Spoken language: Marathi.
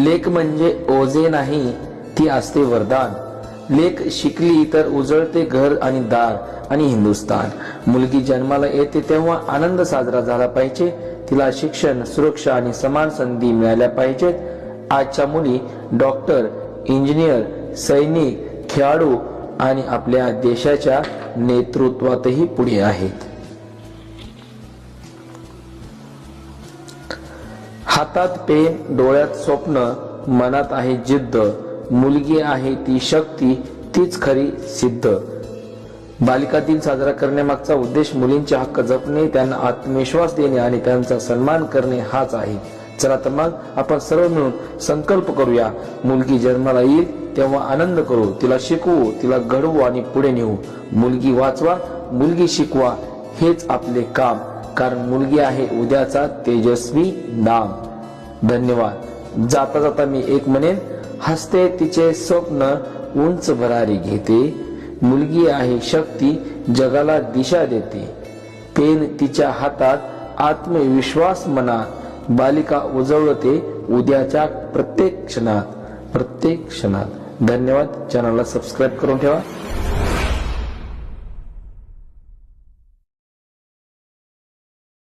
लेक म्हणजे ओझे नाही, ती असते वरदान. लेक शिकली तर उजळते घर आणि दार आणि हिंदुस्तान. मुलगी जन्माला येते तेव्हा आनंद साजरा झाला पाहिजे. तिला शिक्षण, सुरक्षा आणि समान संधी मिळाल्या पाहिजेत. आजच्या मुली डॉक्टर, इंजिनियर, सैनिक, खेळाडू आणि आपल्या देशाच्या नेतृत्वातही पुढे आहेत. हातात पेन, डोळ्यात स्वप्न, मनात आहे जिद्द. मुलगी आहे ती शक्ती, तीच खरी सिद्ध. बालिका दिन साजरा करण्यामागचा उद्देश मुलींचे हक्क जपणे, त्यांना आत्मविश्वास देणे आणि त्यांचा सन्मान करणे हाच आहे. चला तर मग आपण सर्व मिळून संकल्प करूया. मुलगी जन्माला येईल तेव्हा आनंद करू, तिला शिकवू, तिला घडवू आणि पुढे नेऊ. मुलगी वाचवा, मुलगी शिकवा, हेच आपले काम. कारण मुलगी आहे उद्याचा तेजस्वी नाम. धन्यवाद. जाता जाता मी एक म्हणेन, हसते तिचे स्वप्न उंच भरारी घेते. मुलगी आहे शक्ती, जगाला दिशा देते. पेन तिच्या हातात, आत्मविश्वास मनात. बालिका उजळते उद्याच्या प्रत्येक क्षणात. धन्यवाद. चॅनलला सबस्क्राईब करून ठेवा.